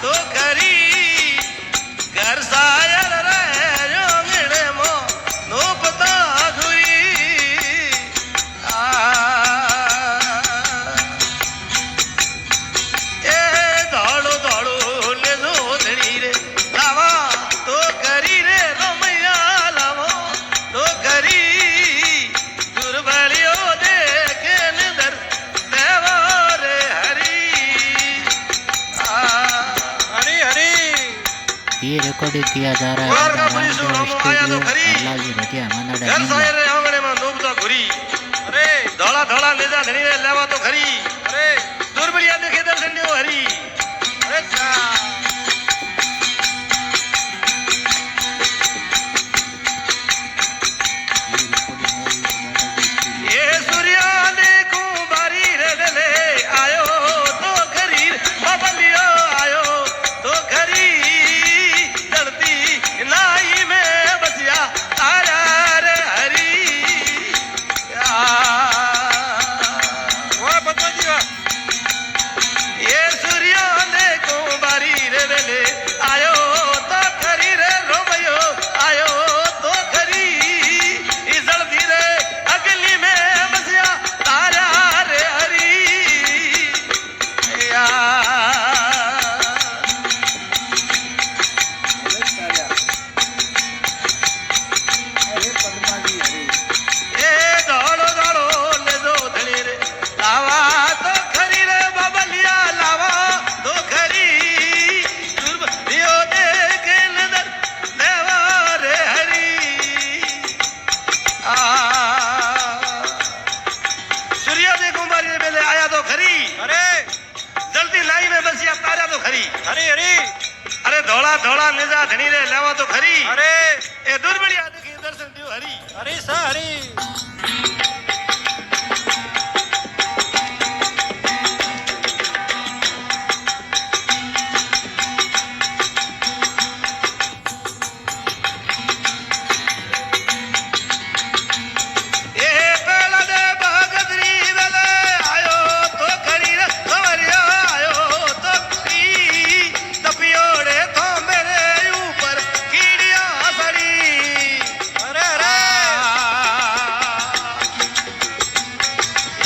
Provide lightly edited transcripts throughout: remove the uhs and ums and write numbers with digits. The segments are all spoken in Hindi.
तो खरी घर सायर रे जोंगड़े मो नो पता घुरी ए दौड़ो दौड़ो ले दो धड़ी रे लावा तो खरी रे रोमैया लावो तो खरी दुर्बलियो देखे निधर देवो रे हरी हरी हरी। ये रिकॉर्डिंग किया जा रहा है लालजी भटिया मनाड़ा घर सायर रे आंगणे में नोबता घुरी अरे धोला धोला लेजा धणी रे लेवा तो खरी अरे दुर्बलिया देखे दर्शन देव हरी अरे ये सूर्या देखूं बारी रे ले आयो तो खरी बबलियो आयो तो खरी चढ़ती नाई में बसिया तारा रे हरी ये सूर्या देखूं बारी रे ले आयो तो खरी रे रोमयो आयो तो खरी चढ़ती रे अगली में बसिया तारा रे हरी या ए दौड़ो दौड़ो ले दो धड़ी रे लावा तो खरी रे बबलिया लावा तो खरी दुर्बलियो देखे नजर देवा रे हरी सूर्य दे कुमारी बेले आया तो खरी अरे जल्दी लाई में बसिया तारा तो खरी हरी हरी अरे धोला धोला निजा धनी रे लेवा तो खरी अरे ए दुर्बलिया देखी दर्शन दियो हरी हरी सा हरी। ए बेला दे भगतरी बेले आयो तो खरी रे सवरिया आयो तो खरी तपियोड़े तो मेरे ऊपर कीड़िया सड़ी अरे अरे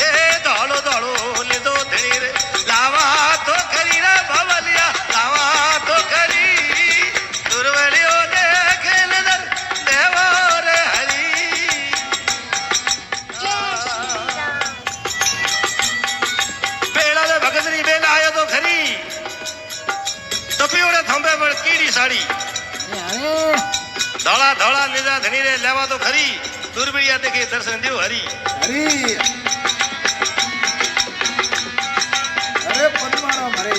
ये दौड़ो दौड़ो ले दो धड़ी रे लावा तो खरी रे बबलिया लावा तो खरी दुर्बलियो देखे नजर देवो रे हरी बेड़ा दे भगतरी बेला आयो तो खरी टपियोड़े थंबे पर कीड़ी साड़ी धोला धोला निजा धनी रे लेवा तो खरी दुर्बलिया देखे दर्शन दियो हरी हरी अरे पद्माराम हरे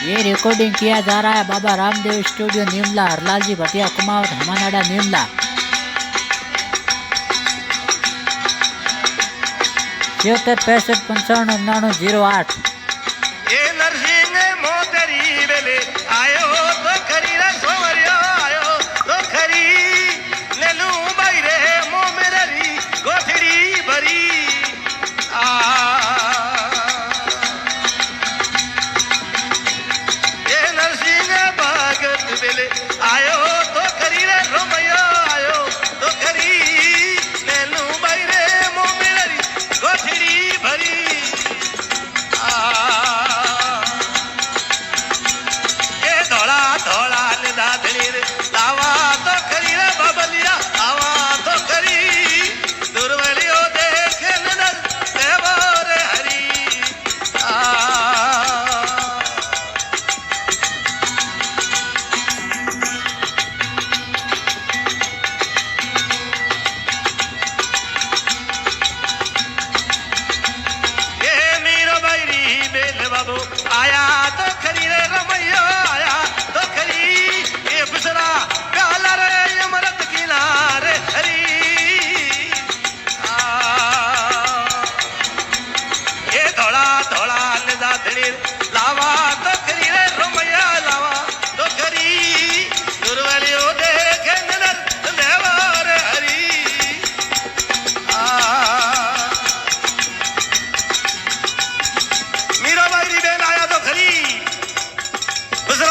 ये रिकॉर्डिंग किया जा रहा है बाबा रामदेव स्टूडियो नीमला लालजी भटिया कुमावत हमानाड़ा नीमला 7665559908। ये नरसिंह मोतरी बेले आयो तो खरी रे सोवरियो आयो तो खरी नेलू बाई रे मो मेरी गोठड़ी भरी ये नरसिंह भगत बेले आयो तो खरी रे रोमयो आयो तो खरी नेलू बाई रे मो मेरी गोठड़ी भरी ये धोला धोला निदा धनी रे लावा तो खरी रे बबलिया लावा तो खरी दुर्बलियो देखे नजर देवो रे हरी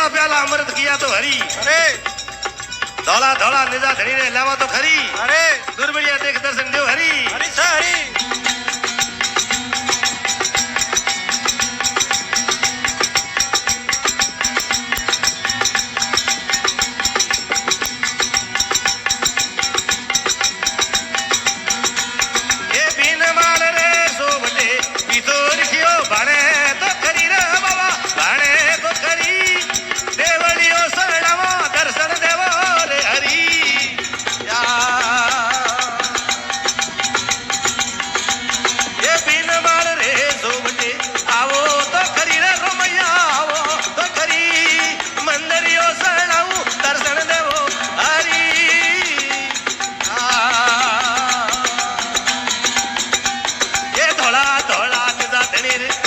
प्याला प्याला अमृत किया तो हरी अरे धौला धौला निजा धनी ने लावा तो खरी अरे दुर्बलिया देख दर्शन देव हरी हरी सा हरी